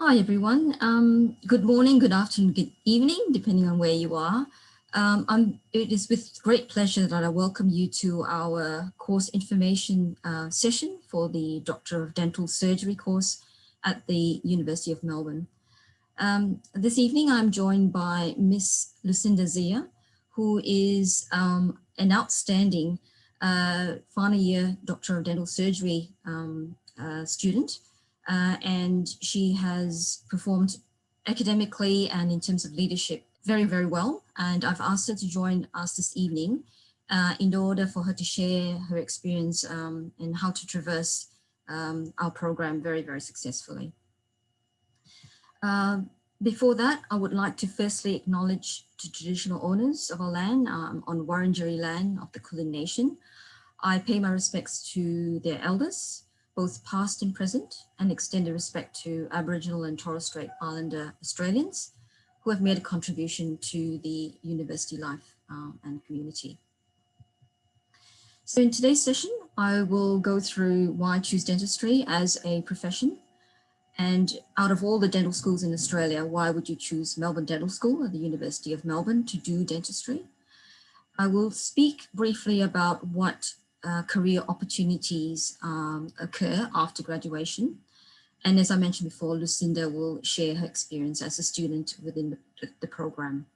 Hi everyone. Good morning, good afternoon, good evening, depending on where you are. It is with great pleasure that I welcome you to our course information session for the Doctor of Dental Surgery course at the University of Melbourne. This evening I'm joined by Miss Lucinda Zia, who is an outstanding final year Doctor of Dental Surgery student. And she has performed academically and in terms of leadership very, very well. And I've asked her to join us this evening in order for her to share her experience and how to traverse our program very, very successfully. Before that, I would like to firstly acknowledge the traditional owners of our land on Wurundjeri land of the Kulin Nation. I pay my respects to their elders, both past and present, and extend a respect to Aboriginal and Torres Strait Islander Australians who have made a contribution to the university life and community. So in today's session, I will go through why I choose dentistry as a profession. And out of all the dental schools in Australia, why would you choose Melbourne Dental School at the University of Melbourne to do dentistry? I will speak briefly about what career opportunities occur after graduation. And as I mentioned before, Lucinda will share her experience as a student within the program.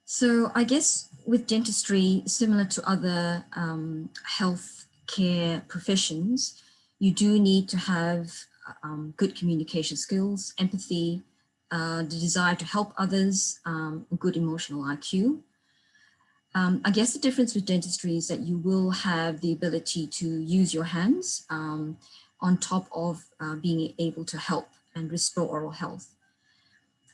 So I guess with dentistry, similar to other health care professions, you do need to have good communication skills, empathy, the desire to help others, good emotional IQ. I guess the difference with dentistry is that you will have the ability to use your hands on top of being able to help and restore oral health.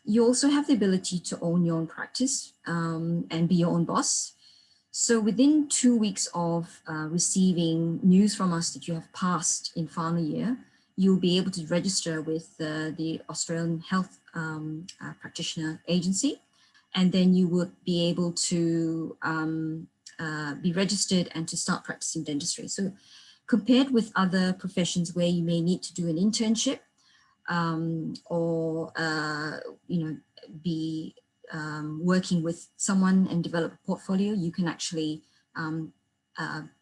You also have the ability to own your own practice and be your own boss. So within 2 weeks of receiving news from us that you have passed in final year, you'll be able to register with the Australian Health Practitioner Agency. And then you would be able to be registered and to start practicing dentistry. So compared with other professions where you may need to do an internship or, be working with someone and develop a portfolio, you can actually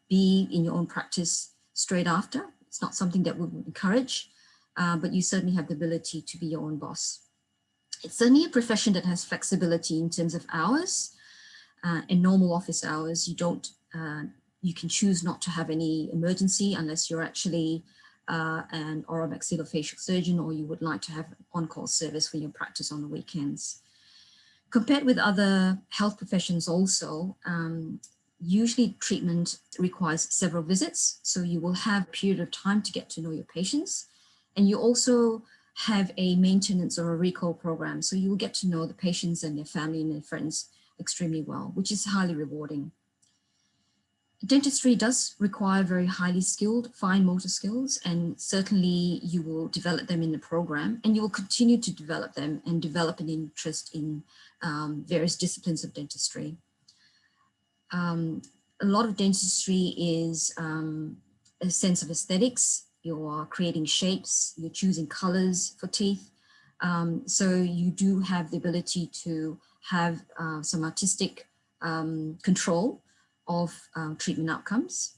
be in your own practice straight after. It's not something that we would encourage, but you certainly have the ability to be your own boss. It's certainly a profession that has flexibility in terms of hours. In normal office hours, you can choose not to have any emergency unless you're actually an oral maxillofacial surgeon or you would like to have on-call service for your practice on the weekends. Compared with other health professions also, usually treatment requires several visits. So you will have a period of time to get to know your patients. And you also have a maintenance or a recall program. So you will get to know the patients and their family and their friends extremely well, which is highly rewarding. Dentistry does require very highly skilled fine motor skills, and certainly you will develop them in the program, and you will continue to develop them and develop an interest in various disciplines of dentistry. A lot of dentistry is a sense of aesthetics. You are creating shapes, you're choosing colors for teeth. So you do have the ability to have some artistic control of treatment outcomes.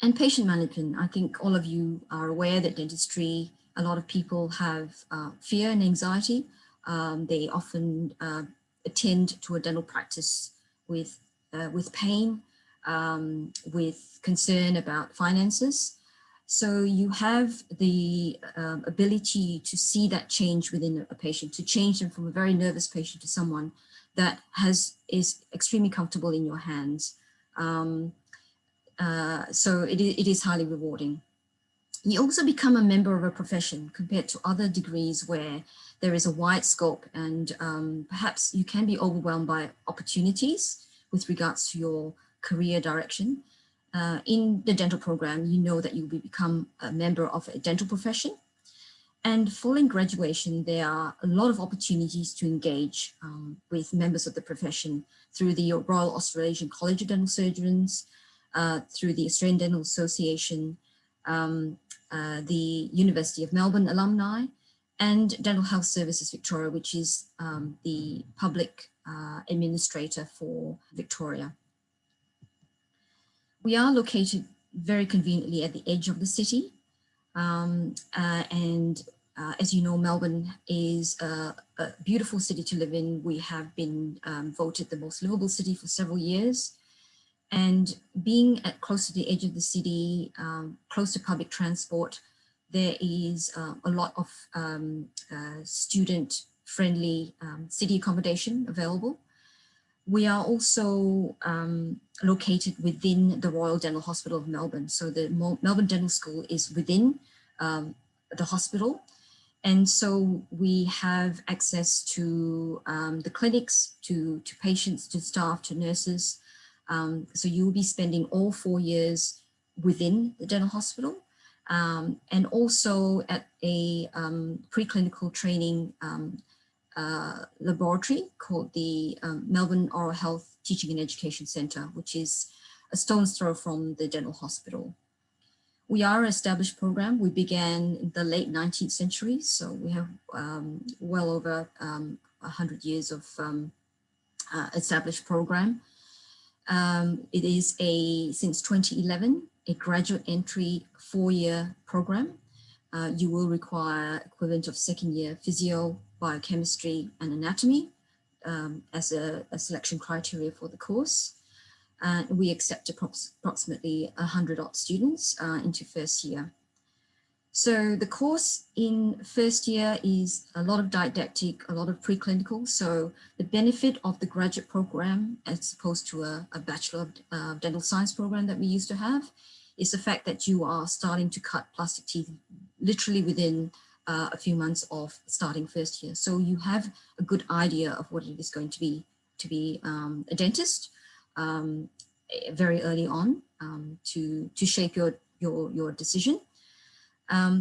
And patient management. I think all of you are aware that dentistry, a lot of people have fear and anxiety. They often attend to a dental practice with pain, with concern about finances. So you have the ability to see that change within a patient, to change them from a very nervous patient to someone that is extremely comfortable in your hands. So it is highly rewarding. You also become a member of a profession compared to other degrees where there is a wide scope and perhaps you can be overwhelmed by opportunities with regards to your career direction. In the dental program, you know that you will become a member of a dental profession. And following graduation, there are a lot of opportunities to engage with members of the profession through the Royal Australasian College of Dental Surgeons, through the Australian Dental Association, the University of Melbourne alumni, and Dental Health Services Victoria, which is the public administrator for Victoria. We are located very conveniently at the edge of the city. As you know, Melbourne is a beautiful city to live in. We have been voted the most livable city for several years. And being close to the edge of the city, close to public transport, there is a lot of student-friendly city accommodation available. We are also located within the Royal Dental Hospital of Melbourne. So the Melbourne Dental School is within the hospital. And so we have access to the clinics, to patients, to staff, to nurses. So you will be spending all 4 years within the dental hospital, and also at a preclinical training laboratory called the Melbourne Oral Health Teaching and Education Centre, which is a stone's throw from the dental hospital. We are an established program. We began in the late 19th century, so we have well over 100 years of established program. It is since 2011, a graduate entry 4-year program. You will require equivalent of 2nd year physio, biochemistry and anatomy as a selection criteria for the course. We accept approximately 100 odd students into 1st year. So the course in 1st year is a lot of didactic, a lot of preclinical. So the benefit of the graduate program, as opposed to a Bachelor of Dental Science program that we used to have, is the fact that you are starting to cut plastic teeth literally within a few months of starting 1st year. So you have a good idea of what it is going to be a dentist very early on to shape your decision.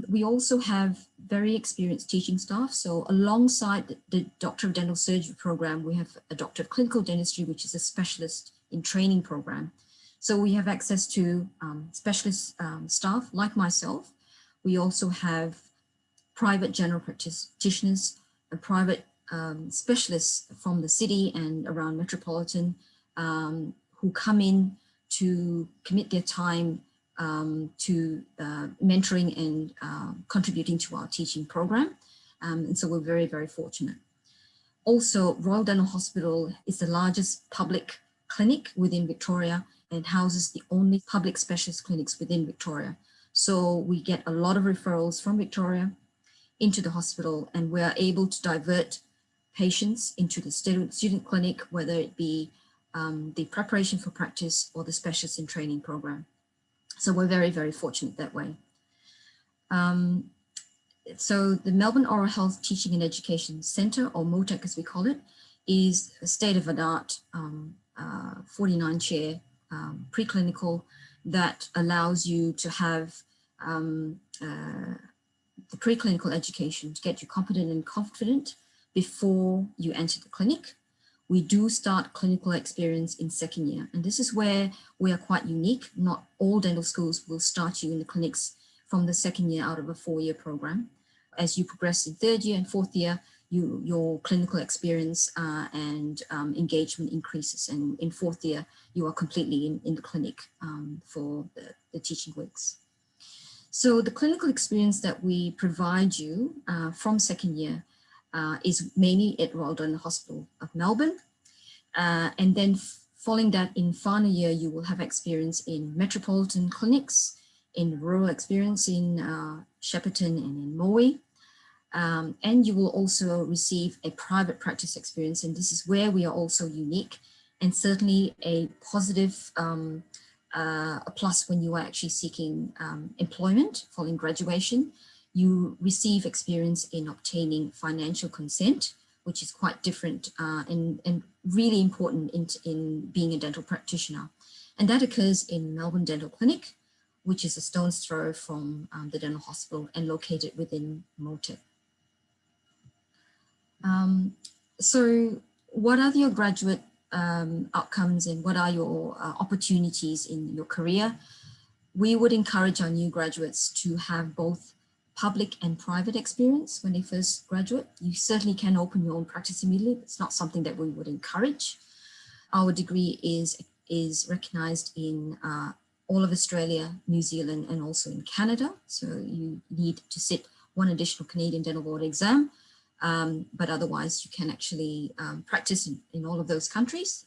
We also have very experienced teaching staff. So alongside the Doctor of Dental Surgery program, we have a Doctor of Clinical Dentistry, which is a specialist in training program. So we have access to specialist staff like myself. We also have private general practitioners and private specialists from the city and around metropolitan who come in to commit their time to mentoring and contributing to our teaching program. And so we're very, very fortunate. Also, Royal Dental Hospital is the largest public clinic within Victoria and houses the only public specialist clinics within Victoria. So we get a lot of referrals from Victoria into the hospital, and we're able to divert patients into the student clinic, whether it be the preparation for practice or the specialist in training program. So we're very, very fortunate that way. So the Melbourne Oral Health Teaching and Education Centre, or MOTEC as we call it, is a state-of-the-art 49-chair preclinical that allows you to have the preclinical education to get you competent and confident before you enter the clinic. We do start clinical experience in 2nd year, and this is where we are quite unique. Not all dental schools will start you in the clinics from the 2nd year out of a 4-year program. As you progress in 3rd year and 4th year, your clinical experience and engagement increases, and in 4th year, you are completely in the clinic for the teaching weeks. So the clinical experience that we provide you from 2nd year is mainly at Royal Dental Hospital of Melbourne. And then following that, in final year, you will have experience in metropolitan clinics, in rural experience in Shepparton and in Morwee. And you will also receive a private practice experience. And this is where we are also unique, and certainly a positive a plus when you are actually seeking employment following graduation. You receive experience in obtaining financial consent, which is quite different and really important in being a dental practitioner. And that occurs in Melbourne Dental Clinic, which is a stone's throw from the dental hospital and located within MOTEC. So what are your graduate outcomes, and what are your opportunities in your career? we would encourage our new graduates to have both public and private experience when they first graduate. You certainly can open your own practice immediately. It's not something that we would encourage. Our degree is recognized in all of Australia, New Zealand, and also in Canada. So you need to sit one additional Canadian Dental Board exam, but otherwise you can actually practice in all of those countries.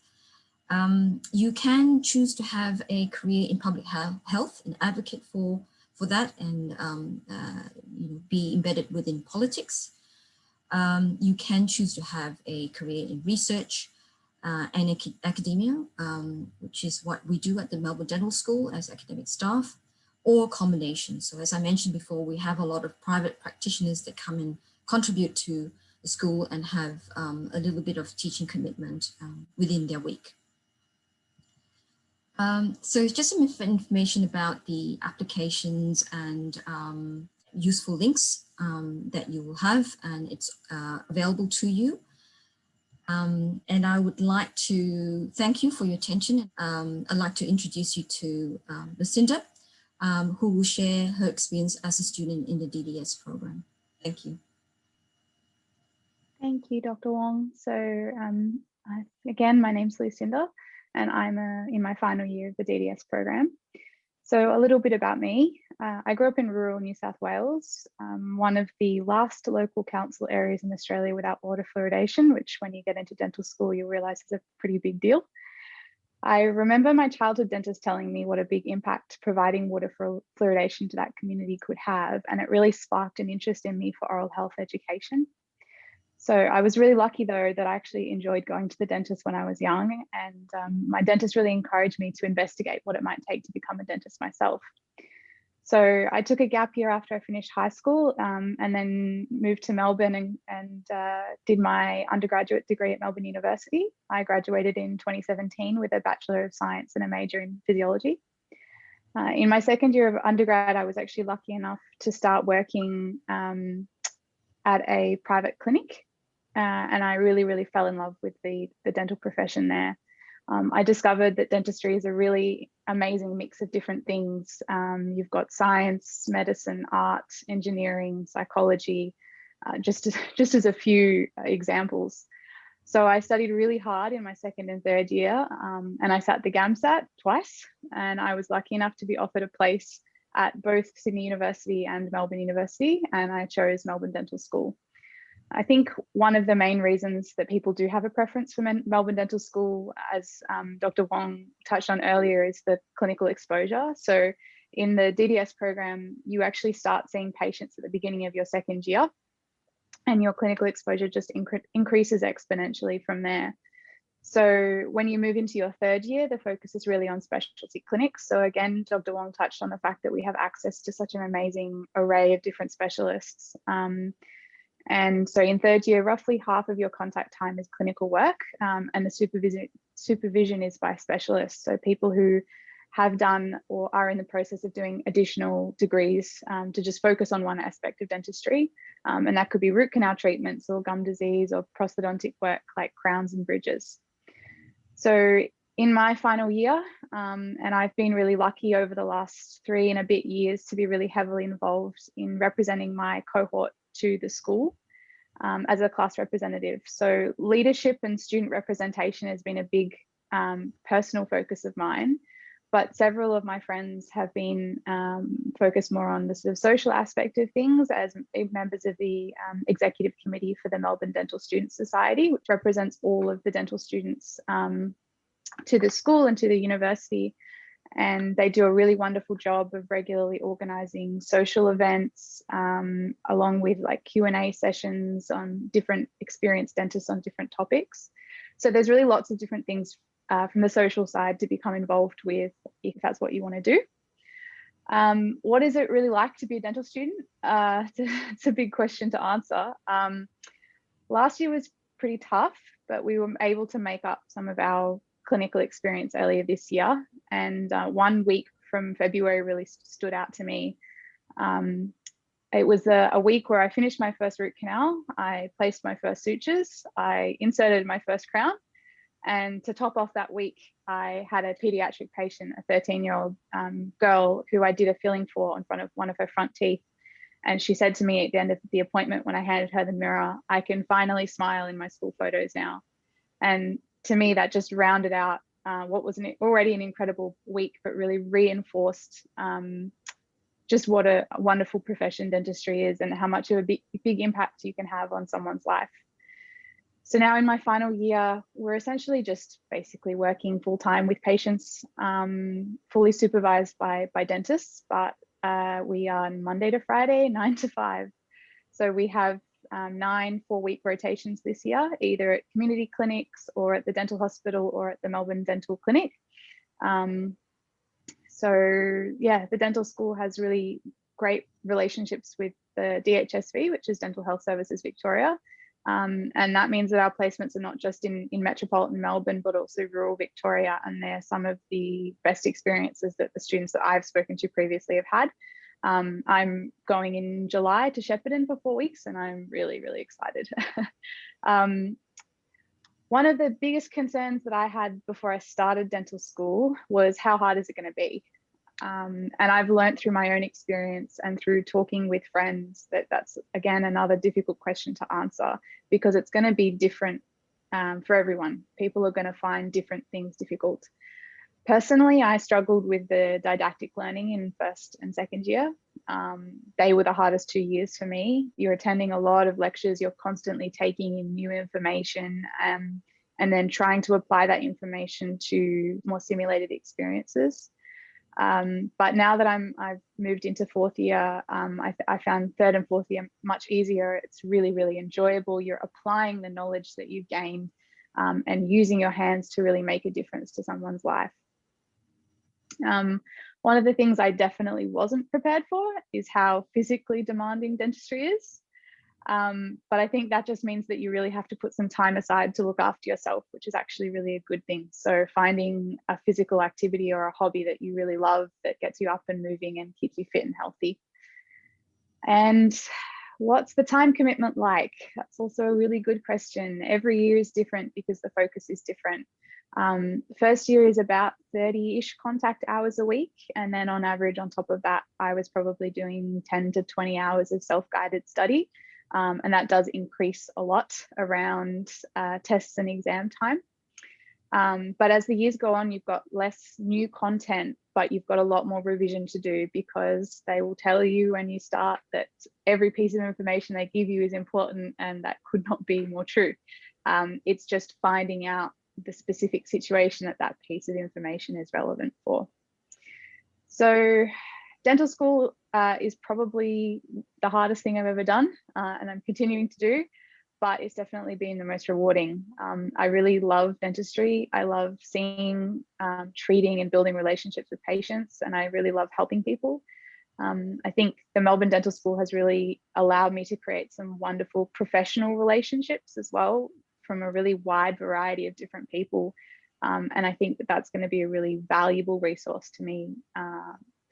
You can choose to have a career in public health and advocate for that, and be embedded within politics. You can choose to have a career in research and academia, which is what we do at the Melbourne Dental School as academic staff, or a combination. So as I mentioned before, we have a lot of private practitioners that come and contribute to the school and have a little bit of teaching commitment within their week. So just some information about the applications and useful links that you will have, and it's available to you. And I would like to thank you for your attention. I'd like to introduce you to Lucinda, who will share her experience as a student in the DDS program. Thank you. Thank you, Dr. Wong. So again, my name's Lucinda, and I'm in my final year of the DDS program. So a little bit about me. I grew up in rural New South Wales, one of the last local council areas in Australia without water fluoridation, which when you get into dental school, you'll realise is a pretty big deal. I remember my childhood dentist telling me what a big impact providing water fluoridation to that community could have, and it really sparked an interest in me for oral health education. So I was really lucky though that I actually enjoyed going to the dentist when I was young, and my dentist really encouraged me to investigate what it might take to become a dentist myself. So I took a gap year after I finished high school, and then moved to Melbourne and did my undergraduate degree at Melbourne University. I graduated in 2017 with a Bachelor of Science and a major in physiology. In my second year of undergrad, I was actually lucky enough to start working at a private clinic, and I really fell in love with the dental profession there. I discovered that dentistry is a really amazing mix of different things. You've got science, medicine, art, engineering, psychology, just as a few examples. So I studied really hard in my second and third year, and I sat the GAMSAT twice, and I was lucky enough to be offered a place at both Sydney University and Melbourne University, and I chose Melbourne Dental School. I think one of the main reasons that people do have a preference for Melbourne Dental School, as Dr. Wong touched on earlier, is the clinical exposure. So in the DDS program, you actually start seeing patients at the beginning of your second year, and your clinical exposure just increases exponentially from there. So when you move into your third year, the focus is really on specialty clinics. So again, Dr. Wong touched on the fact that we have access to such an amazing array of different specialists. And so in third year, roughly half of your contact time is clinical work, and the supervision is by specialists. So people who have done or are in the process of doing additional degrees to just focus on one aspect of dentistry. And that could be root canal treatments or gum disease or prosthodontic work like crowns and bridges. So in my final year, and I've been really lucky over the last 3 and a bit years to be really heavily involved in representing my cohort to the school as a class representative. So leadership and student representation has been a big personal focus of mine, but several of my friends have been focused more on the sort of social aspect of things as members of the executive committee for the Melbourne Dental Students Society, which represents all of the dental students to the school and to the university. And they do a really wonderful job of regularly organising social events, along with like Q&A sessions on different experienced dentists on different topics. So there's really lots of different things from the social side to become involved with if that's what you want to do. What is it really like to be a dental student? It's a big question to answer. Last year was pretty tough, but we were able to make up some of our clinical experience earlier this year, and 1 week from February really stood out to me. It was a week where I finished my first root canal, I placed my first sutures, I inserted my first crown, And to top off that week, I had a pediatric patient, a 13-year-old girl who I did a filling for in front of one of her front teeth. And she said to me at the end of the appointment, when I handed her the mirror, "I can finally smile in my school photos now." And to me, that just rounded out what was already an incredible week, but really reinforced just what a wonderful profession dentistry is and how much of a big impact you can have on someone's life. So now in my final year, we're essentially just basically working full time with patients, fully supervised by dentists, but we are Monday to Friday, 9 to 5. So we have 9 4-week rotations this year, either at community clinics or at the dental hospital or at the Melbourne Dental Clinic. So yeah, the dental school has really great relationships with the DHSV, which is Dental Health Services Victoria. And that means that our placements are not just in metropolitan Melbourne, but also rural Victoria. And they're some of the best experiences that the students that I've spoken to previously have had. I'm going in July to Shepparton for 4 weeks, and I'm really, really excited. One of the biggest concerns that I had before I started dental school was, how hard is it going to be? And I've learned through my own experience and through talking with friends that that's, again, another difficult question to answer, because it's going to be different for everyone. People are going to find different things difficult. Personally, I struggled with the didactic learning in first and second year. They were the hardest 2 years for me. You're attending a lot of lectures, you're constantly taking in new information, and then trying to apply that information to more simulated experiences. But now that I've moved into fourth year, I found third and fourth year much easier. It's really, really enjoyable. You're applying the knowledge that you've gained and using your hands to really make a difference to someone's life. One of the things I definitely wasn't prepared for is how physically demanding dentistry is. But I think that just means that you really have to put some time aside to look after yourself, which is actually really a good thing. So finding a physical activity or a hobby that you really love that gets you up and moving and keeps you fit and healthy. And what's the time commitment like? That's also a really good question. Every year is different because the focus is different. First year is about 30-ish contact hours a week. And then on average, on top of that, I was probably doing 10 to 20 hours of self-guided study. And that does increase a lot around tests and exam time. But as the years go on, you've got less new content, but you've got a lot more revision to do, because they will tell you when you start that every piece of information they give you is important, and that could not be more true. It's just finding out the specific situation that that piece of information is relevant for. So dental school is probably the hardest thing I've ever done, and I'm continuing to do, but it's definitely been the most rewarding. I really love dentistry. I love seeing, treating and building relationships with patients, and I really love helping people. I think the Melbourne Dental School has really allowed me to create some wonderful professional relationships as well, from a really wide variety of different people. And I think that that's going to be a really valuable resource to me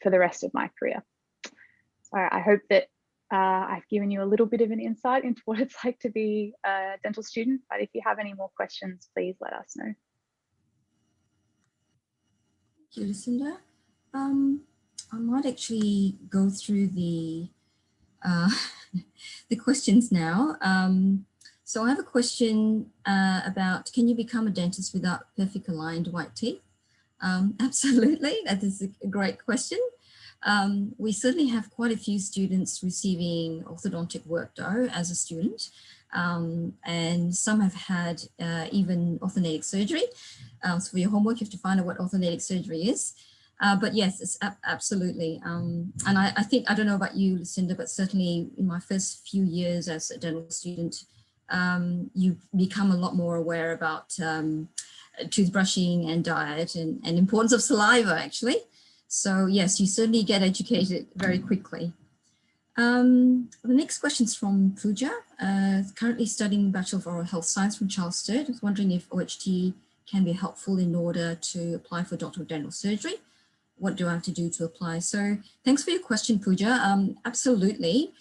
for the rest of my career. So I hope that I've given you a little bit of an insight into what it's like to be a dental student, but if you have any more questions, please let us know. Thank you, Lucinda. I might actually go through the the questions now. So I have a question about, can you become a dentist without perfect aligned white teeth? Absolutely, that is a great question. We certainly have quite a few students receiving orthodontic work though as a student, and some have had even orthodontic surgery. So for your homework, you have to find out what orthodontic surgery is. But yes, it's absolutely. And I think, I don't know about you, Lucinda, but certainly in my first few years as a dental student, you become a lot more aware about toothbrushing and diet and importance of saliva, actually. So yes, you certainly get educated very quickly. The next question is from Pooja, currently studying Bachelor of Oral Health Science from Charles Sturt. I was wondering if OHT can be helpful in order to apply for Doctor of Dental Surgery. What do I have to do to apply? So thanks for your question, Pooja. Absolutely.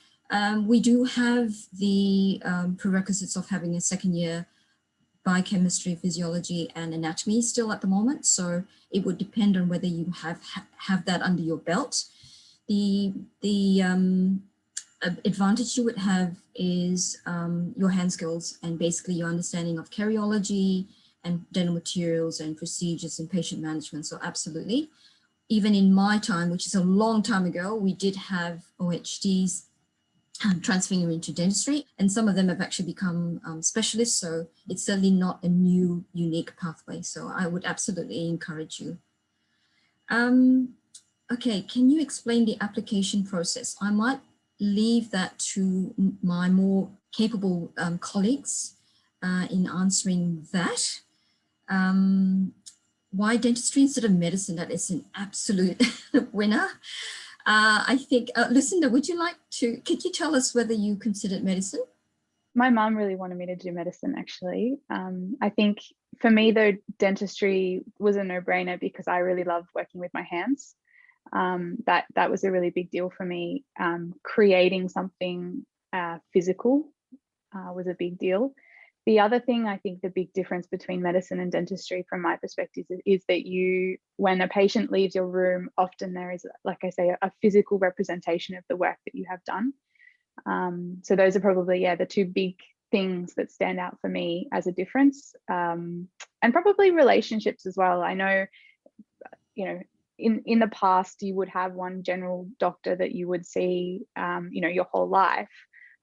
We do have the prerequisites of having a second year biochemistry, physiology, and anatomy still at the moment. So it would depend on whether you have that under your belt. The advantage you would have is your hand skills and basically your understanding of cardiology and dental materials and procedures and patient management. So absolutely. Even in my time, which is a long time ago, we did have OHDs transferring into dentistry, and some of them have actually become specialists. So it's certainly not a new, unique pathway. So I would absolutely encourage you. Okay, can you explain the application process? I might leave that to my more capable colleagues in answering that. Why dentistry instead of medicine? That is an absolute winner. I think, Lucinda, could you tell us whether you considered medicine? My mum really wanted me to do medicine, actually. I think for me, though, dentistry was a no-brainer because I really love working with my hands. That was a really big deal for me. Creating something physical was a big deal. The other thing, I think the big difference between medicine and dentistry from my perspective is that when a patient leaves your room, often there is, like I say, a physical representation of the work that you have done. So those are probably, the two big things that stand out for me as a difference. And probably relationships as well. I know, in the past, you would have one general doctor that you would see, your whole life.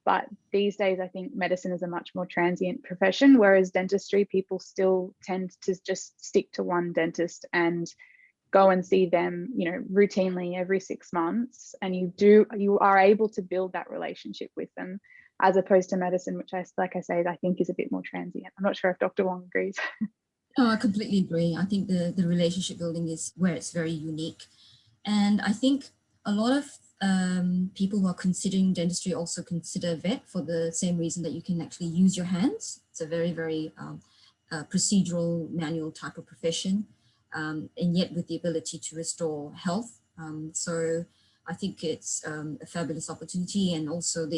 But these days, I think medicine is a much more transient profession, whereas dentistry, people still tend to just stick to one dentist and go and see them, routinely every 6 months. And you are able to build that relationship with them, as opposed to medicine, which I think is a bit more transient. I'm not sure if Dr. Wong agrees. No, I completely agree. I think the relationship building is where it's very unique. And I think a lot of people who are considering dentistry also consider vet for the same reason that you can actually use your hands. It's a very, very procedural, manual type of profession, and yet with the ability to restore health. So I think it's a fabulous opportunity, and also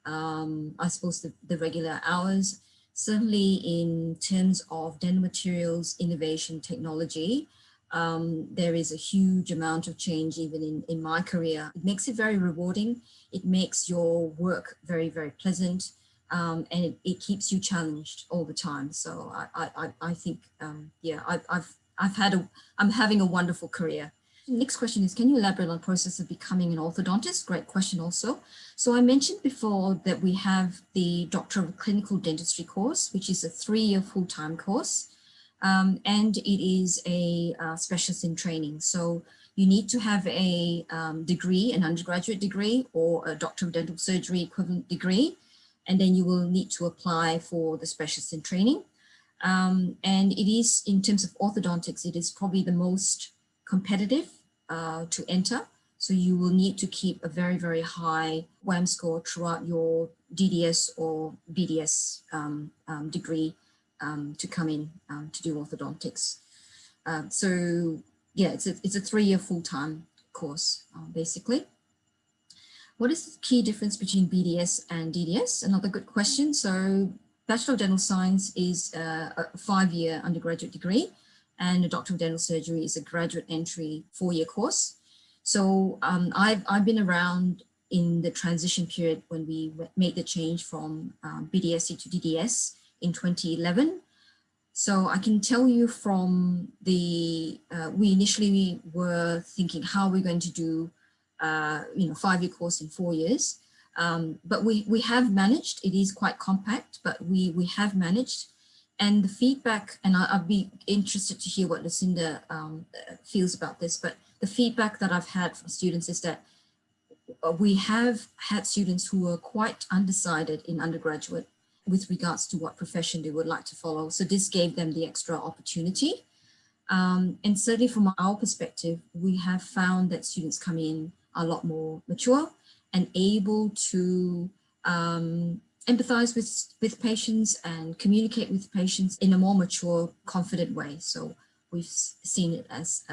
I suppose the regular hours. Certainly in terms of dental materials, innovation, technology, there is a huge amount of change even in my career. It makes it very rewarding. It makes your work very, very pleasant, and it keeps you challenged all the time. So I think, I'm having a wonderful career. Next question is, can you elaborate on the process of becoming an orthodontist? Great question also. So I mentioned before that we have the Doctor of Clinical Dentistry course, which is a 3-year full-time course. And it is a specialist in training. So you need to have a degree, an undergraduate degree, or a Doctor of Dental Surgery equivalent degree. And then you will need to apply for the specialist in training. And it is, in terms of orthodontics, it is probably the most competitive to enter. So you will need to keep a very, very high WAM score throughout your DDS or BDS degree to come in to do orthodontics. So yeah, it's a 3-year full-time course, basically. What is the key difference between BDS and DDS? Another good question. So Bachelor of Dental Science is a 5-year undergraduate degree, and a Doctor of Dental Surgery is a graduate entry 4-year course. So I've been around in the transition period when we made the change from BDSC to DDS in 2011. So I can tell you from we initially were thinking how we're going to do 5-year course in 4 years. But we have managed. It is quite compact, but we have managed. And the feedback, and I'd be interested to hear what Lucinda feels about this, but the feedback that I've had from students is that we have had students who were quite undecided in undergraduate with regards to what profession they would like to follow. So this gave them the extra opportunity. And certainly from our perspective, we have found that students come in a lot more mature and able to empathize with patients and communicate with patients in a more mature, confident way. So we've seen it as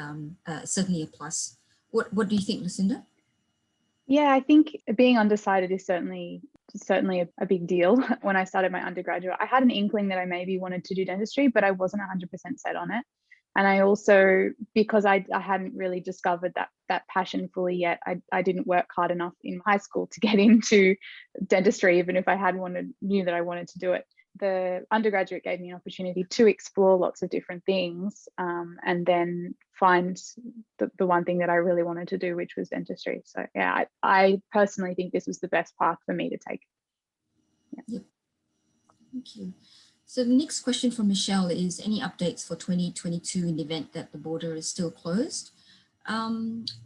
certainly a plus. What do you think, Lucinda? Yeah, I think being undecided is certainly certainly a big deal when I started my undergraduate. I had an inkling that I maybe wanted to do dentistry, but I wasn't 100% set on it. And I also, because I hadn't really discovered that passion fully yet, I didn't work hard enough in high school to get into dentistry, even if I knew that I wanted to do it. The undergraduate gave me an opportunity to explore lots of different things, and then find the one thing that I really wanted to do, which was dentistry. So yeah, I personally think this was the best path for me to take. Yeah. Yep. Thank you. So the next question from Michelle is, any updates for 2022 in the event that the border is still closed?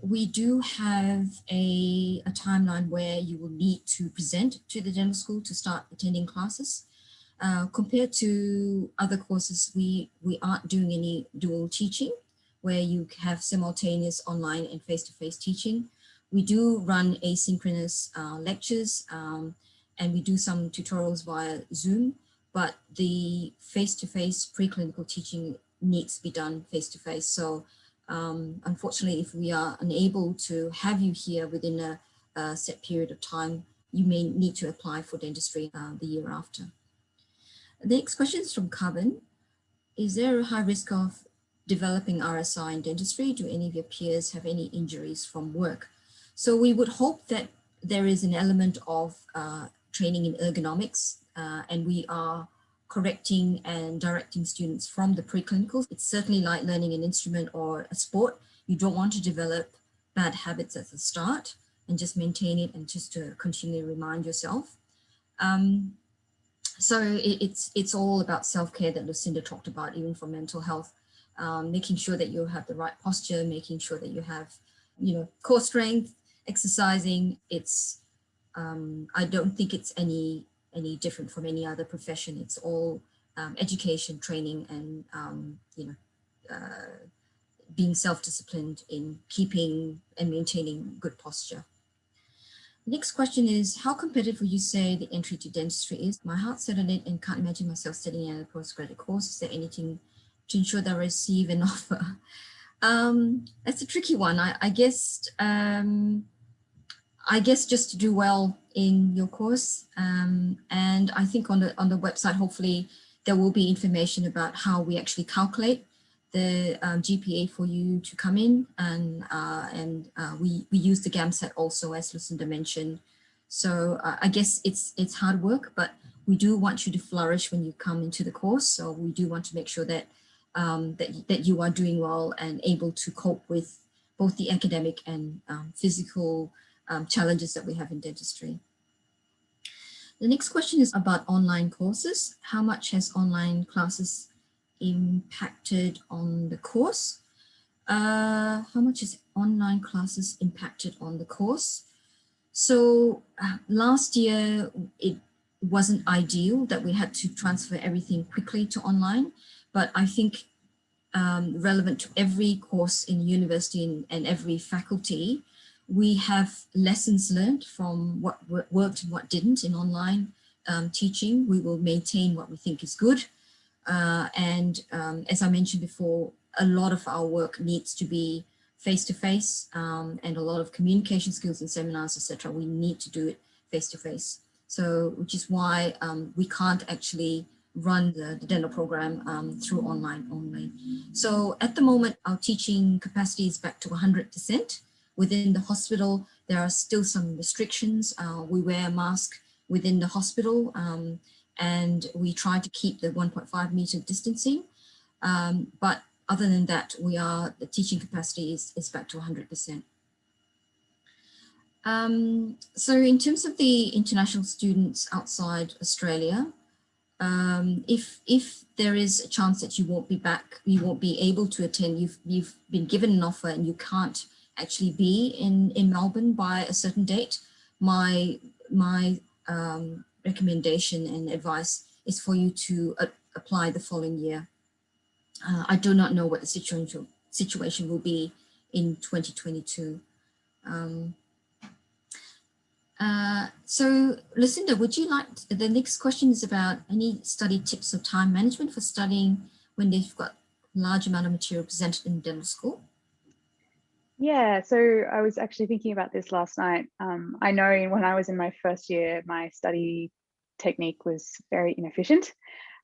We do have a timeline where you will need to present to the dental school to start attending classes. Compared to other courses, we aren't doing any dual teaching where you have simultaneous online and face-to-face teaching. We do run asynchronous lectures, and we do some tutorials via Zoom, but the face-to-face preclinical teaching needs to be done face-to-face. So unfortunately, if we are unable to have you here within a set period of time, you may need to apply for dentistry the year after. The next question is from Carmen. Is there a high risk of developing RSI in dentistry? Do any of your peers have any injuries from work? So we would hope that there is an element of training in ergonomics, and we are correcting and directing students from the preclinicals. It's certainly like learning an instrument or a sport. You don't want to develop bad habits at the start and just maintain it and just to continually remind yourself. So it's all about self-care that Lucinda talked about, even for mental health, making sure that you have the right posture, making sure that you have, core strength, exercising. It's, I don't think it's any different from any other profession. It's all education, training, and, being self-disciplined in keeping and maintaining good posture. Next question is, how competitive would you say the entry to dentistry is? My heart's set on it and can't imagine myself studying in a postgraduate course. Is there anything to ensure that I receive an offer? That's a tricky one. I guess just to do well in your course. And I think on the website, hopefully there will be information about how we actually calculate the GPA for you to come in, and we use the GAMSAT also, as Lucinda mentioned. So I guess it's hard work, but we do want you to flourish when you come into the course. So we do want to make sure that that you are doing well and able to cope with both the academic and physical challenges that we have in dentistry. The next question is about online courses. How much has online classes impacted on the course? How much has online classes impacted on the course? So last year, it wasn't ideal that we had to transfer everything quickly to online, but I think relevant to every course in university and every faculty, we have lessons learned from what worked and what didn't in online teaching. We will maintain what we think is good. As I mentioned before, a lot of our work needs to be face-to-face, and a lot of communication skills in seminars, etc. We need to do it face-to-face. So, which is why we can't actually run the dental program through online only. So at the moment, our teaching capacity is back to 100%. Within the hospital, there are still some restrictions. We wear a mask within the hospital, and we try to keep the 1.5 meter distancing. But other than that, the teaching capacity is back to 100%. So in terms of the international students outside Australia, if there is a chance that you won't be back, you won't be able to attend, you've been given an offer and you can't actually be in Melbourne by a certain date, my recommendation and advice is for you to apply the following year. I do not know what the situation will be in 2022. So Lucinda, would you like, the next question is about any study tips or time management for studying when they've got a large amount of material presented in dental school? Yeah, so I was actually thinking about this last night. I know when I was in my first year, my study technique was very inefficient.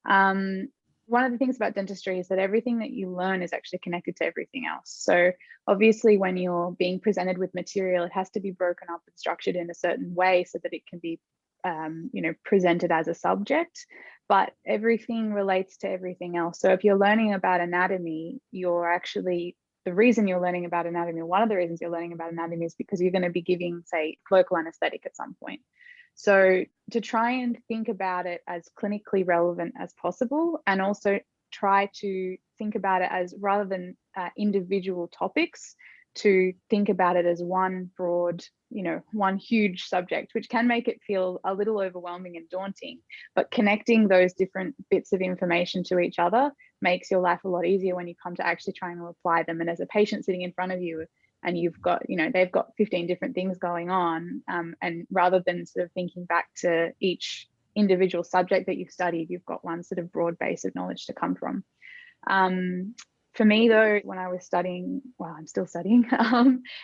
Um, One of the things about dentistry is that everything that you learn is actually connected to everything else. So obviously when you're being presented with material, it has to be broken up and structured in a certain way so that it can be presented as a subject, but everything relates to everything else. So if you're learning about anatomy, you're actually, the reason you're learning about anatomy, one of the reasons you're learning about anatomy is because you're going to be giving, say, local anesthetic at some point. So to try and think about it as clinically relevant as possible, and also try to think about it as, rather than individual topics, to think about it as one broad, one huge subject, which can make it feel a little overwhelming and daunting. But connecting those different bits of information to each other makes your life a lot easier when you come to actually trying to apply them. And as a patient sitting in front of you, and you've got, they've got 15 different things going on, and rather than sort of thinking back to each individual subject that you've studied, you've got one sort of broad base of knowledge to come from. For me though, when I was studying, well, I'm still studying,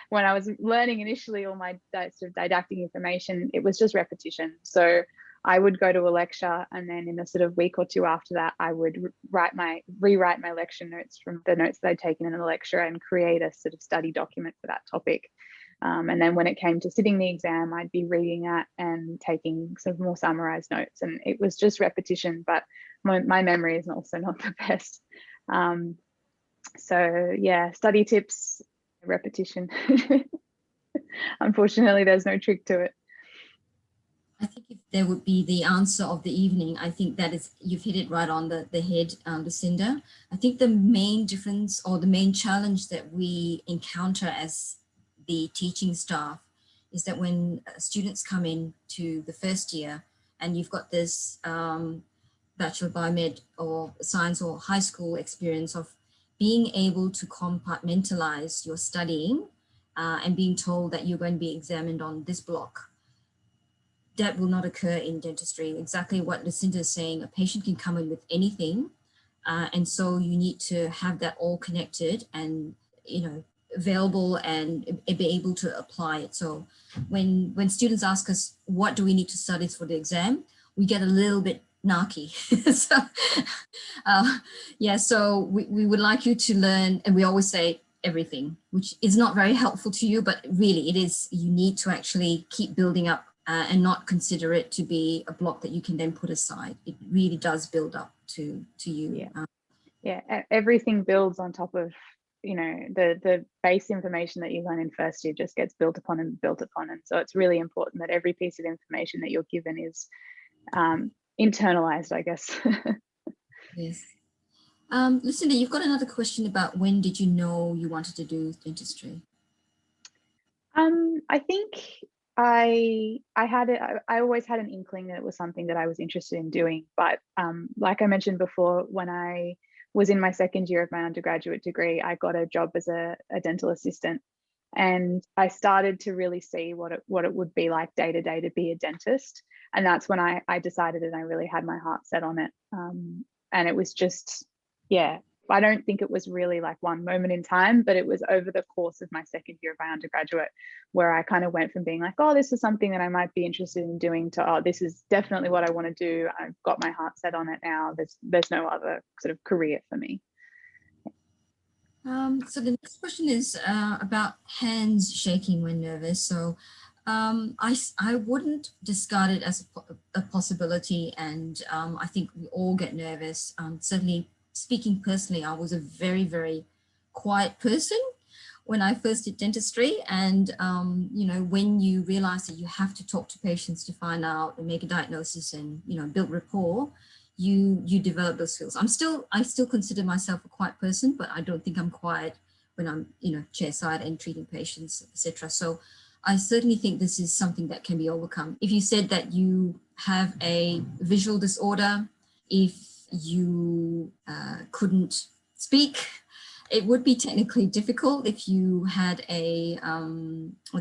when I was learning initially all my sort of didactic information, it was just repetition. So I would go to a lecture, and then in a sort of week or two after that, I would rewrite my lecture notes from the notes that I'd taken in the lecture and create a sort of study document for that topic. And then when it came to sitting the exam, I'd be reading that and taking sort of more summarized notes. And it was just repetition, but my memory is also not the best. So yeah, study tips, repetition. Unfortunately, there's no trick to it. I think if there would be the answer of the evening, I think that is, you've hit it right on the head, Lucinda. I think the main difference or the main challenge that we encounter as the teaching staff is that when students come in to the first year and you've got this Bachelor of Biomed or Science or high school experience of being able to compartmentalize your studying and being told that you're going to be examined on this block, that will not occur in dentistry. Exactly what Lucinda is saying, a patient can come in with anything. And so you need to have that all connected and, available and be able to apply it. So when students ask us, what do we need to study for the exam? We get a little bit narky. So, so we would like you to learn, and we always say everything, which is not very helpful to you, but really it is, you need to actually keep building up and not consider it to be a block that you can then put aside. It really does build up to you. Everything builds on top of, the base information that you learn in first year just gets built upon and built upon. And so it's really important that every piece of information that you're given is internalized, I guess. Yes. Lucinda, you've got another question about when did you know you wanted to do dentistry? I think I always had an inkling that it was something that I was interested in doing. But like I mentioned before, when I was in my second year of my undergraduate degree, I got a job as a dental assistant. And I started to really see what it would be like day to day to be a dentist. And that's when I decided, and I really had my heart set on it. And it was just, I don't think it was really like one moment in time, but it was over the course of my second year of my undergraduate where I kind of went from being like, oh, this is something that I might be interested in doing, to, oh, this is definitely what I want to do. I've got my heart set on it now. There's no other sort of career for me. So the next question is about hands shaking when nervous. So I wouldn't discard it as a possibility, and I think we all get nervous. Certainly, speaking personally, I was a very, very quiet person when I first did dentistry, and when you realize that you have to talk to patients to find out and make a diagnosis and build rapport, you develop those skills. I still consider myself a quiet person, but I don't think I'm quiet when I'm chairside and treating patients, etc. So I certainly think this is something that can be overcome. If you said that you have a visual disorder, if you couldn't speak, it would be technically difficult. If you had a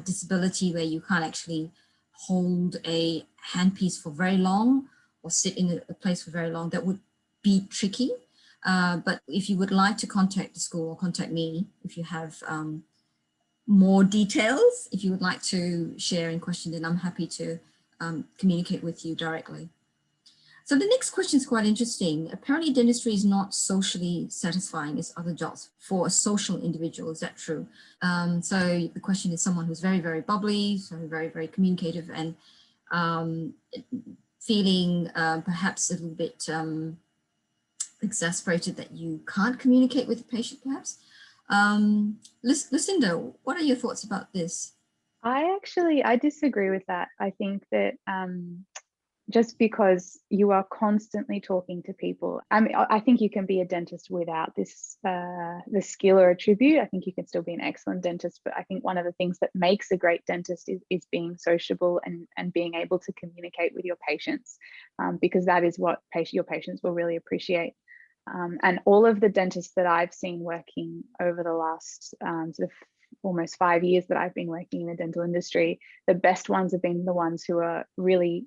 disability where you can't actually hold a handpiece for very long or sit in a place for very long, that would be tricky. But if you would like to contact the school or contact me, if you have more details, if you would like to share in question, then I'm happy to communicate with you directly. So the next question is quite interesting. Apparently dentistry is not socially satisfying as other jobs for a social individual. Is that true? So the question is someone who's very, very bubbly, so very, very communicative, and feeling perhaps a little bit exasperated that you can't communicate with the patient perhaps. Lucinda, what are your thoughts about this? I disagree with that. I think that just because you are constantly talking to people, I mean, I think you can be a dentist without this the skill or attribute. I think you can still be an excellent dentist, but I think one of the things that makes a great dentist is being sociable and being able to communicate with your patients, because that is what your patients will really appreciate. And all of the dentists that I've seen working over the last sort of almost 5 years that I've been working in the dental industry, the best ones have been the ones who are really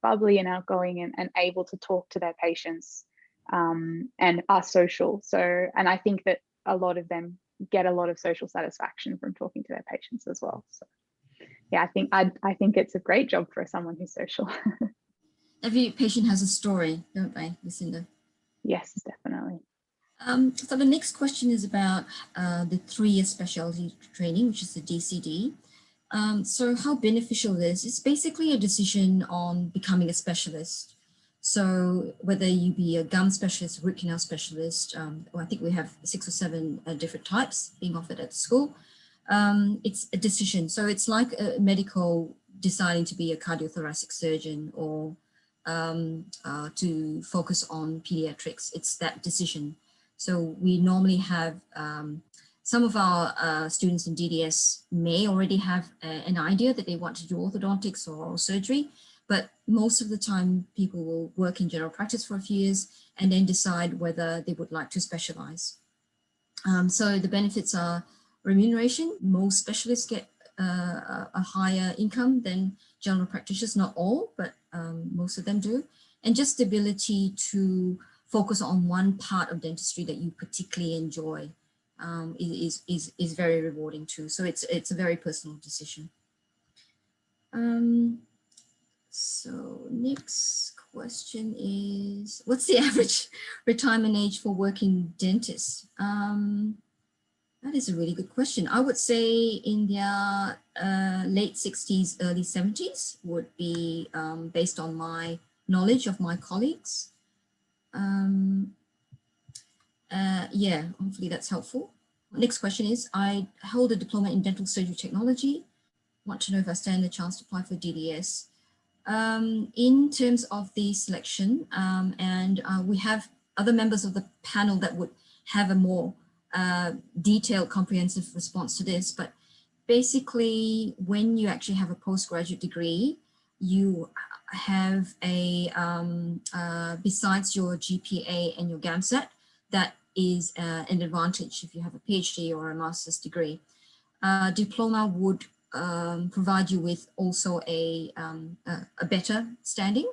bubbly and outgoing and able to talk to their patients, and are social. So, and I think that a lot of them get a lot of social satisfaction from talking to their patients as well. So yeah, I think it's a great job for someone who's social. Every patient has a story, don't they, Lucinda? Yes, definitely. So the next question is about the 3-year specialty training, which is the DCD. So how beneficial it is, it's basically a decision on becoming a specialist. So whether you be a gum specialist, root canal specialist, or I think we have 6 or 7 different types being offered at school. It's a decision. So it's like a medical deciding to be a cardiothoracic surgeon or to focus on pediatrics. It's that decision. So we normally have some of our students in DDS may already have an idea that they want to do orthodontics or oral surgery, but most of the time people will work in general practice for a few years and then decide whether they would like to specialize. So the benefits are remuneration. Most specialists get a higher income than general practitioners, not all, but most of them do. And just the ability to focus on one part of dentistry that you particularly enjoy is very rewarding too. So it's a very personal decision. So next question is, what's the average retirement age for working dentists? That is a really good question. I would say in their late 60s, early 70s would be based on my knowledge of my colleagues. Yeah, hopefully that's helpful. Next question is, I hold a diploma in dental surgery technology. Want to know if I stand a chance to apply for DDS. In terms of the selection, and we have other members of the panel that would have a more detailed, comprehensive response to this, but basically when you actually have a postgraduate degree, you have a, besides your GPA and your GAMSAT, that is an advantage if you have a PhD or a master's degree. Diploma would provide you with also a better standing,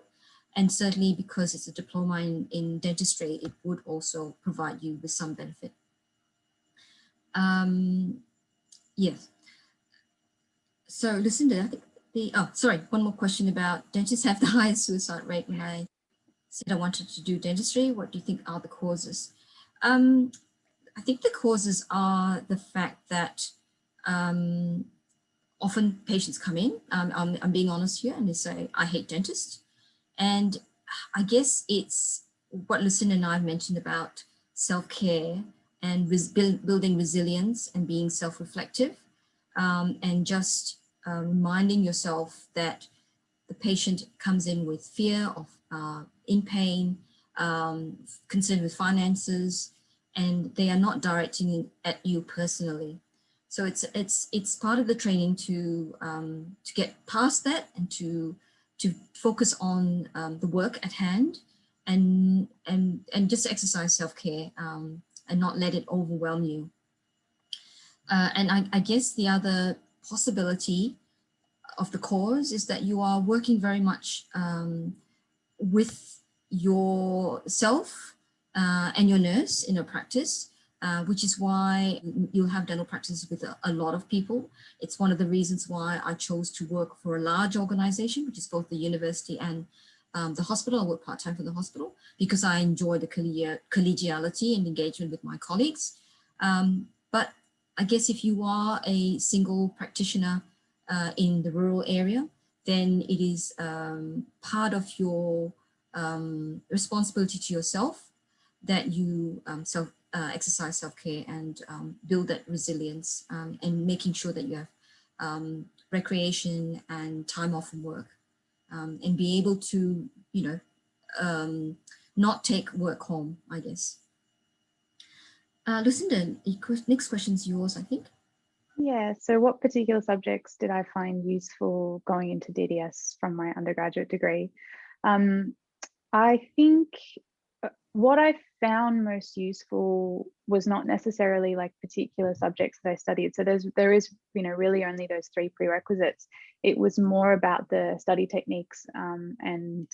and certainly because it's a diploma in dentistry, it would also provide you with some benefit. Yes. So Lucinda, I think sorry, one more question about dentists have the highest suicide rate. When I said I wanted to do dentistry, what do you think are the causes? I think the causes are the fact that often patients come in, I'm being honest here, and they say, I hate dentists. And I guess it's what Lucinda and I have mentioned about self-care and building resilience and being self-reflective, and just reminding yourself that the patient comes in with fear of in pain, concerned with finances, and they are not directing it at you personally. So it's part of the training to get past that and to focus on the work at hand, and just exercise self-care and not let it overwhelm you. And I guess the other possibility of the cause is that you are working very much with yourself and your nurse in a practice, which is why you'll have dental practices with a lot of people. It's one of the reasons why I chose to work for a large organization, which is both the university and the hospital. I work part-time for the hospital because I enjoy the collegiality and engagement with my colleagues. But I guess if you are a single practitioner in the rural area, then it is part of your responsibility to yourself that you exercise self-care and build that resilience and making sure that you have recreation and time off from work and be able to, not take work home, I guess. Lucinda, next question is yours, I think. Yeah, so what particular subjects did I find useful going into DDS from my undergraduate degree? I think what I found most useful was not necessarily like particular subjects that I studied. So there is, really only those 3 prerequisites. It was more about the study techniques and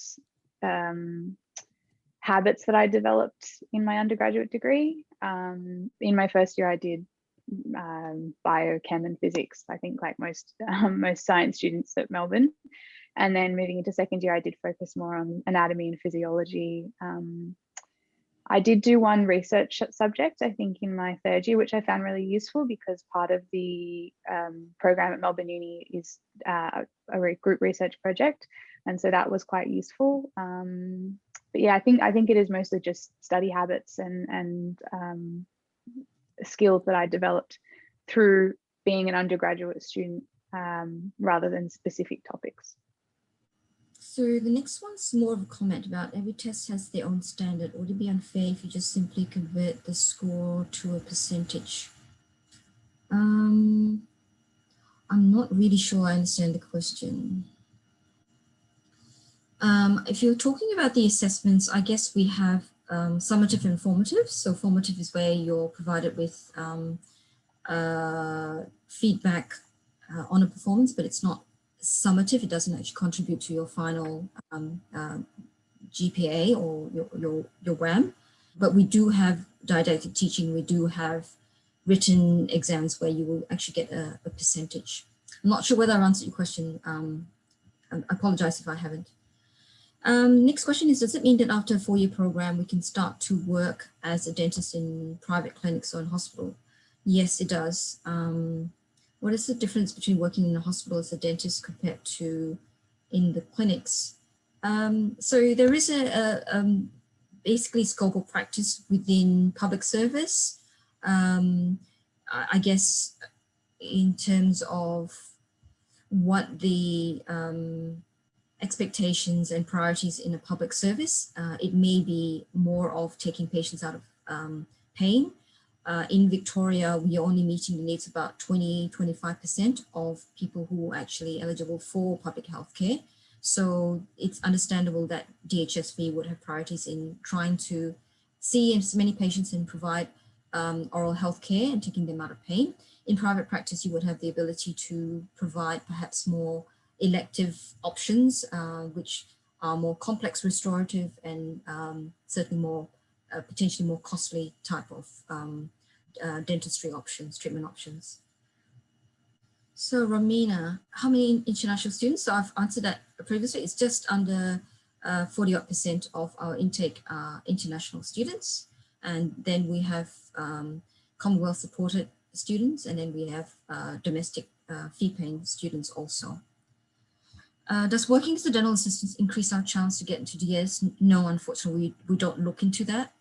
habits that I developed in my undergraduate degree. In my first year, I did biochem and physics, I think like most science students at Melbourne. And then moving into second year, I did focus more on anatomy and physiology. I did do one research subject, I think, in my third year, which I found really useful because part of the program at Melbourne Uni is a group research project. And so that was quite useful. But yeah, I think it is mostly just study habits and skills that I developed through being an undergraduate student rather than specific topics. So the next one's more of a comment about every test has their own standard. Would it be unfair if you just simply convert the score to a percentage? I'm not really sure I understand the question. If you're talking about the assessments, I guess we have summative and formative. So formative is where you're provided with feedback on a performance, but it's not summative. It doesn't actually contribute to your final GPA or your WAM. But we do have didactic teaching. We do have written exams where you will actually get a percentage. I'm not sure whether I answered your question. I apologize if I haven't. Next question is, does it mean that after a 4-year program, we can start to work as a dentist in private clinics or in hospital? Yes, it does. What is the difference between working in a hospital as a dentist compared to in the clinics? So there is basically scope of practice within public service. I guess in terms of what the expectations and priorities in a public service, it may be more of taking patients out of pain. In Victoria, we are only meeting the needs of about 20-25% of people who are actually eligible for public health care. So it's understandable that DHSV would have priorities in trying to see as many patients and provide oral health care and taking them out of pain. In private practice, you would have the ability to provide perhaps more elective options, which are more complex restorative and certainly more potentially more costly type of dentistry options, treatment options. So Romina, how many international students? So I've answered that previously. It's just under 40% of our intake are international students. And then we have Commonwealth supported students, and then we have domestic fee-paying students also. Does working as a dental assistant increase our chance to get into DS? No, unfortunately, we don't look into that.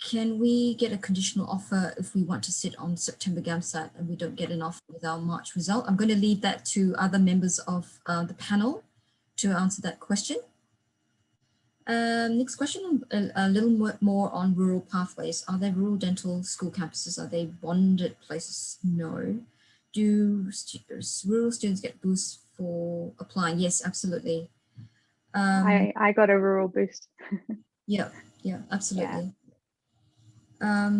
Can we get a conditional offer if we want to sit on September GAMSAT and we don't get an offer with our March result? I'm going to leave that to other members of the panel to answer that question. Next question, a little more on rural pathways. Are there rural dental school campuses? Are they bonded places? No. Do rural students get boosts for applying? Yes, absolutely. I got a rural boost. Yeah, absolutely. Yeah.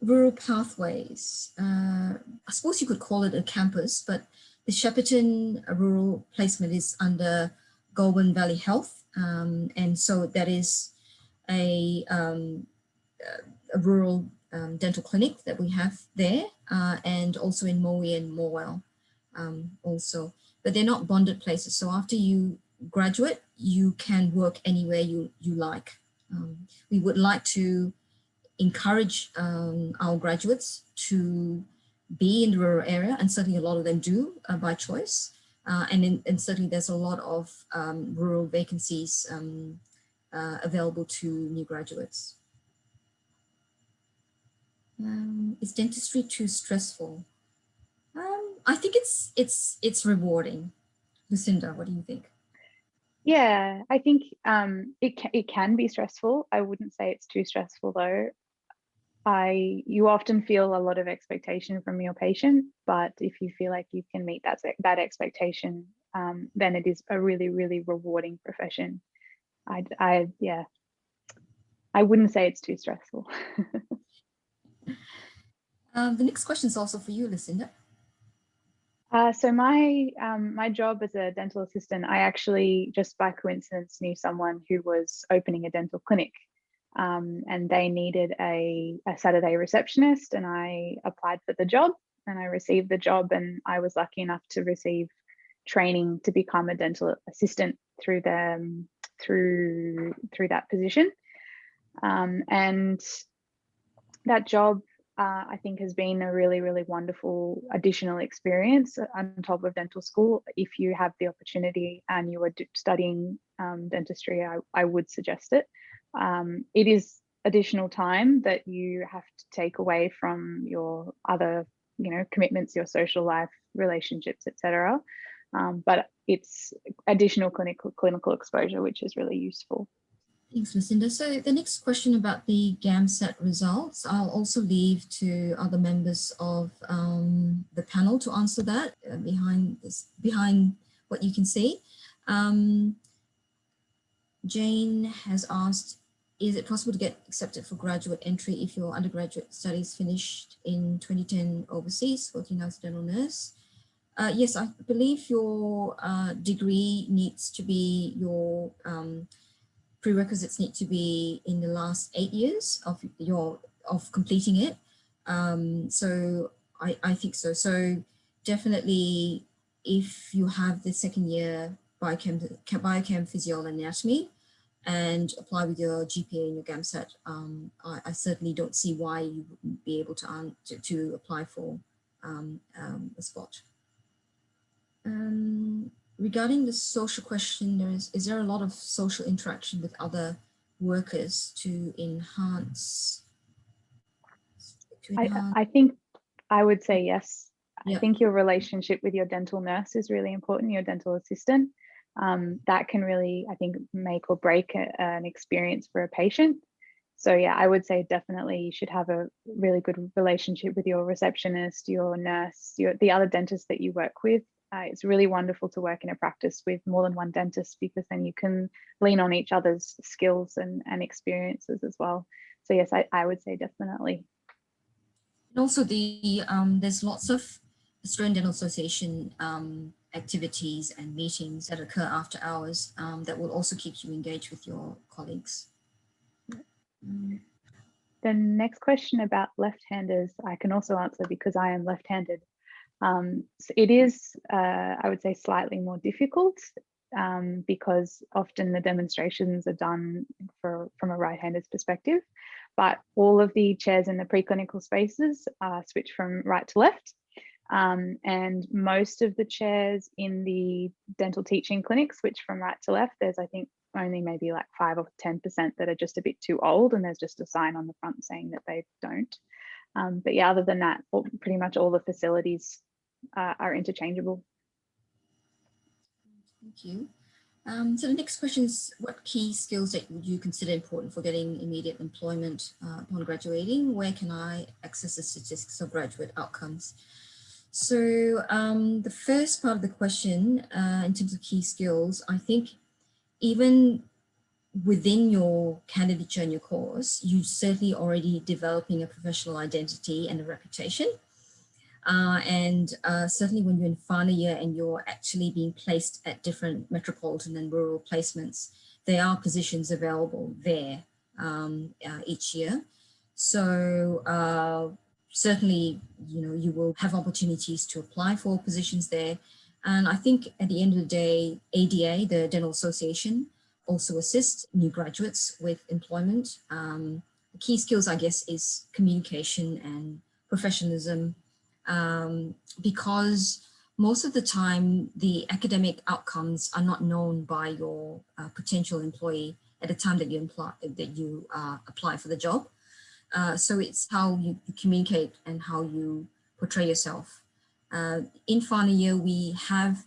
Rural pathways. I suppose you could call it a campus, but the Shepparton rural placement is under Goulburn Valley Health. And so that is a a rural dental clinic that we have there, and also in Moe and Morwell also. But they're not bonded places. So after you graduate, you can work anywhere you like. We would like to encourage our graduates to be in the rural area, and certainly a lot of them do by choice. And certainly there's a lot of rural vacancies available to new graduates. Is dentistry too stressful? I think it's rewarding. Lucinda, what do you think? Yeah, I think it can be stressful. I wouldn't say it's too stressful though. You often feel a lot of expectation from your patient, but if you feel like you can meet that expectation, then it is a really, really rewarding profession. Yeah, I wouldn't say it's too stressful. The next question is also for you, Lucinda. So my job as a dental assistant, I actually just by coincidence knew someone who was opening a dental clinic, and they needed a Saturday receptionist, and I applied for the job and I received the job, and I was lucky enough to receive training to become a dental assistant through that position, and that job I think has been a really, really wonderful additional experience on top of dental school. If you have the opportunity and you are studying dentistry, I would suggest it. It is additional time that you have to take away from your other, commitments, your social life, relationships, etc. But it's additional clinical exposure, which is really useful. Thanks, Lucinda. So the next question about the GAMSAT results, I'll also leave to other members of the panel to answer that behind what you can see. Jane has asked, is it possible to get accepted for graduate entry if your undergraduate studies finished in 2010 overseas, working as a dental nurse? Yes, I believe your degree needs to be your prerequisites need to be in the last 8 years of completing it. So I think so. So definitely, if you have the second year biochem physiology and anatomy and apply with your GPA and your GAMSAT, I certainly don't see why you wouldn't be able to apply for a spot. Regarding the social question, is there a lot of social interaction with other workers to enhance? I think I would say yes. Yeah. I think your relationship with your dental nurse is really important, your dental assistant. That can really, I think, make or break an experience for a patient. So yeah, I would say definitely you should have a really good relationship with your receptionist, your nurse, the other dentists that you work with. It's really wonderful to work in a practice with more than one dentist, because then you can lean on each other's skills and experiences as well. So yes, I would say definitely. And also there's lots of Australian Dental Association activities and meetings that occur after hours that will also keep you engaged with your colleagues. The next question about left-handers, I can also answer because I am left-handed. So it is, I would say, slightly more difficult because often the demonstrations are done from a right-hander's perspective, but all of the chairs in the preclinical spaces are switched from right to left. And most of the chairs in the dental teaching clinics switch from right to left. There's, I think, only maybe like 5 or 10% that are just a bit too old, and there's just a sign on the front saying that they don't. But yeah, other than that, pretty much all the facilities are interchangeable. Thank you. So the next question is, what key skills that would you consider important for getting immediate employment upon graduating? Where can I access the statistics of graduate outcomes? So the first part of the question, in terms of key skills, I think even within your candidature and your course, you're certainly already developing a professional identity and a reputation. And certainly when you're in final year and you're actually being placed at different metropolitan and rural placements, there are positions available there each year. So certainly, you will have opportunities to apply for positions there. And I think at the end of the day, ADA, the Dental Association, also assists new graduates with employment. The key skills, I guess, is communication and professionalism, because most of the time the academic outcomes are not known by your potential employee at the time that you apply for the job. So it's how you communicate and how you portray yourself. In final year, we have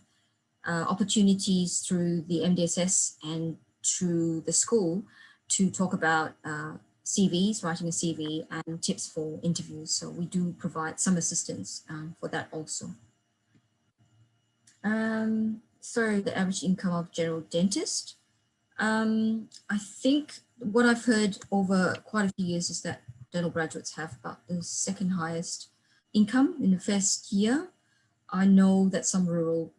opportunities through the MDSS and through the school to talk about CVs, writing a CV, and tips for interviews. So we do provide some assistance for that also. So the average income of general dentist. I think what I've heard over quite a few years is that dental graduates have about the second highest income in the first year. I know that some rural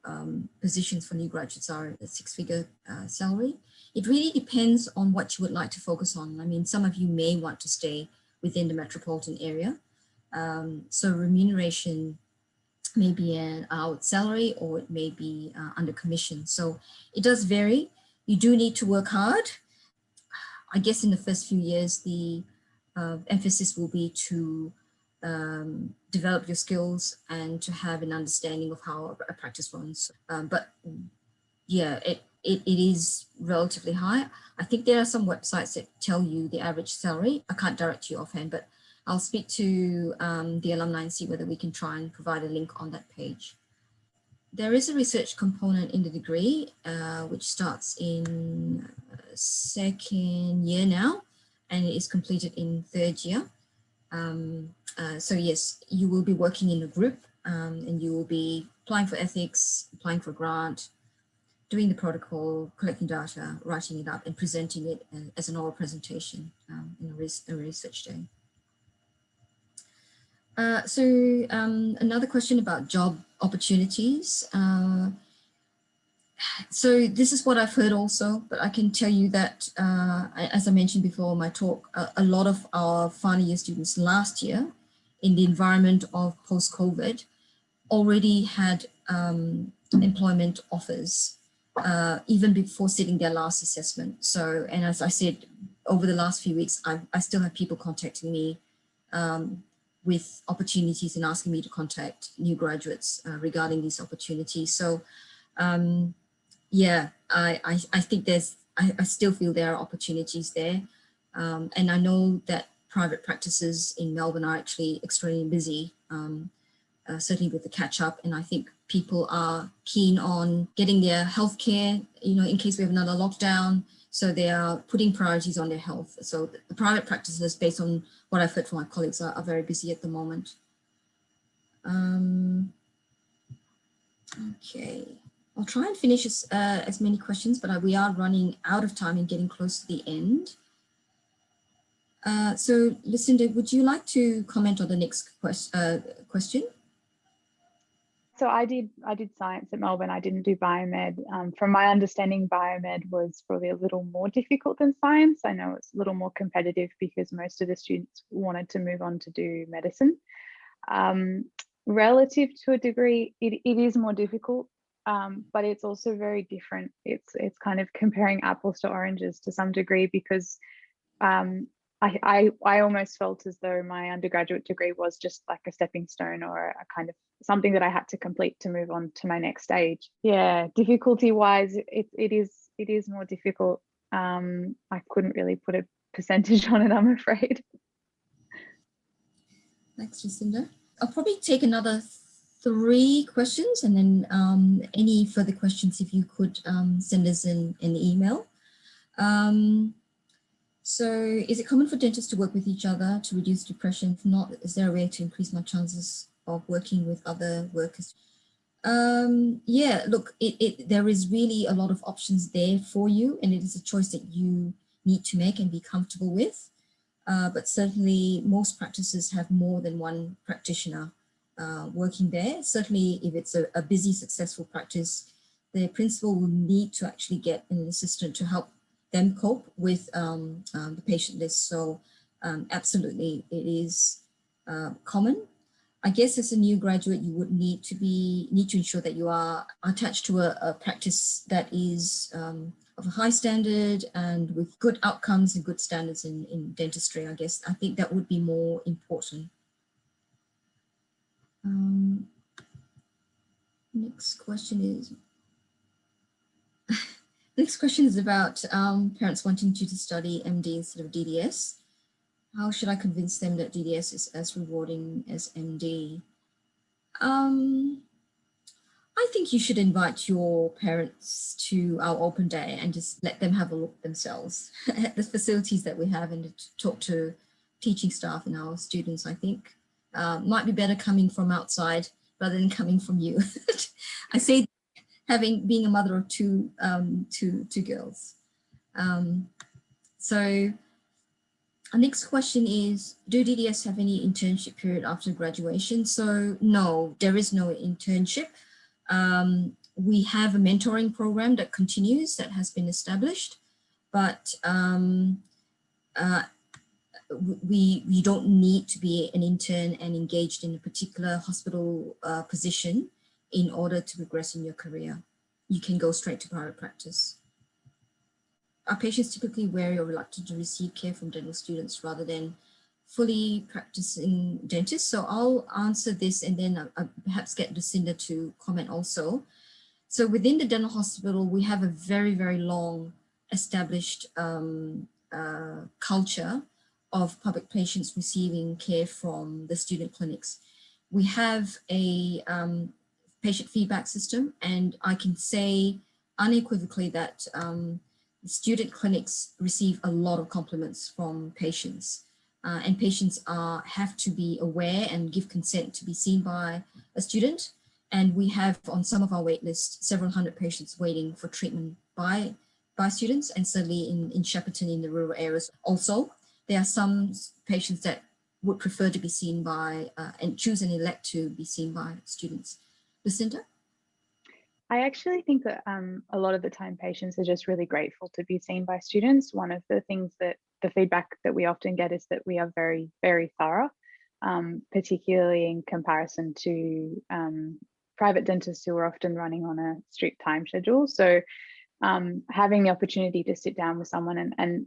positions for new graduates are a six-figure salary. It really depends on what you would like to focus on. I mean, some of you may want to stay within the metropolitan area. So remuneration may be an hourly salary, or it may be under commission. So it does vary. You do need to work hard. I guess in the first few years, the emphasis will be to develop your skills and to have an understanding of how a practice runs. But yeah, it is relatively high. I think there are some websites that tell you the average salary. I can't direct you offhand, but I'll speak to the alumni and see whether we can try and provide a link on that page. There is a research component in the degree, which starts in second year now, and it is completed in third year. So yes, you will be working in a group, and you will be applying for ethics, applying for a grant, doing the protocol, collecting data, writing it up, and presenting it as an oral presentation in a research day. So another question about job opportunities. So this is what I've heard also, but I can tell you that, as I mentioned before in my talk, a lot of our final year students last year in the environment of post-COVID already had employment offers even before sitting their last assessment. So, and as I said, over the last few weeks, I still have people contacting me with opportunities and asking me to contact new graduates regarding these opportunities. So yeah, I think I still feel there are opportunities there. And I know that private practices in Melbourne are actually extremely busy, certainly with the catch up. And I think people are keen on getting their healthcare, in case we have another lockdown. So they are putting priorities on their health. So the private practices, based on what I've heard from my colleagues, are very busy at the moment. Okay, I'll try and finish as many questions, but we are running out of time and getting close to the end. So Lucinda, would you like to comment on the next question? So I did science at Melbourne. I didn't do biomed. From my understanding, biomed was probably a little more difficult than science. I know it's a little more competitive because most of the students wanted to move on to do medicine. Relative to a degree, it is more difficult, but it's also very different. It's kind of comparing apples to oranges to some degree, because I almost felt as though my undergraduate degree was just like a stepping stone, or a kind of something that I had to complete to move on to my next stage. Yeah, difficulty wise, it is more difficult. I couldn't really put a percentage on it, I'm afraid. Thanks, Lucinda. I'll probably take another 3 questions, and then any further questions, if you could send us an email. So is it common for dentists to work with each other to reduce depression? If not, is there a way to increase my chances of working with other workers? Yeah, look, there is really a lot of options there for you, and it is a choice that you need to make and be comfortable with. But certainly most practices have more than one practitioner working there. Certainly if it's a busy, successful practice, the principal will need to actually get an assistant to help them cope with the patient list. So absolutely, it is common. I guess as a new graduate, you would need to ensure that you are attached to a practice that is of a high standard and with good outcomes and good standards in dentistry. I think that would be more important. Next question is about parents wanting you to study MD instead of DDS. How should I convince them that DDS is as rewarding as MD? I think you should invite your parents to our open day and just let them have a look themselves at the facilities that we have and to talk to teaching staff and our students. I think might be better coming from outside rather than coming from you. I say being a mother of two girls. So our next question is, do DDS have any internship period after graduation? So no, there is no internship. We have a mentoring program that continues, that has been established, but we don't need to be an intern and engaged in a particular hospital position in order to progress in your career. You can go straight to private practice. Are patients typically wary or reluctant to receive care from dental students rather than fully practicing dentists? So I'll answer this and then perhaps get Lucinda to comment also. So within the dental hospital, we have a very, very long established culture of public patients receiving care from the student clinics. We have a patient feedback system, and I can say unequivocally that student clinics receive a lot of compliments from patients, and patients have to be aware and give consent to be seen by a student. And we have on some of our wait lists several hundred patients waiting for treatment by students, and certainly in Shepparton in the rural areas. Also, there are some patients that would prefer to be seen by and choose and elect to be seen by students. Lucinda? I actually think that a lot of the time patients are just really grateful to be seen by students. One of the things that the feedback that we often get is that we are very, very thorough, particularly in comparison to private dentists who are often running on a strict time schedule. So having the opportunity to sit down with someone and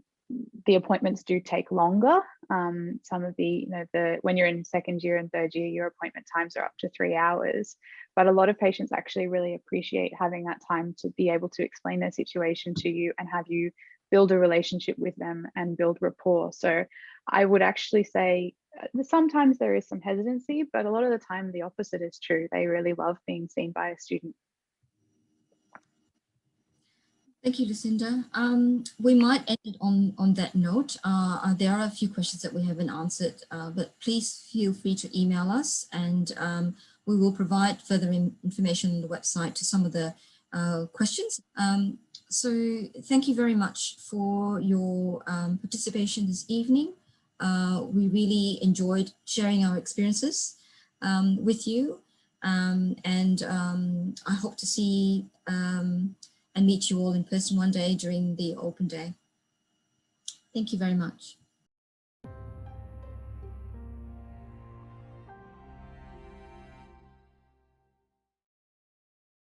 the appointments do take longer. Some of when you're in second year and third year, your appointment times are up to 3 hours. But a lot of patients actually really appreciate having that time to be able to explain their situation to you and have you build a relationship with them and build rapport. So I would actually say sometimes there is some hesitancy, but a lot of the time the opposite is true. They really love being seen by a student. Thank you, Lucinda. We might end it on that note. There are a few questions that we haven't answered, but please feel free to email us, and we will provide further information on the website to some of the questions. So thank you very much for your participation this evening. We really enjoyed sharing our experiences with you, and I hope to see and meet you all in person one day during the open day. Thank you very much.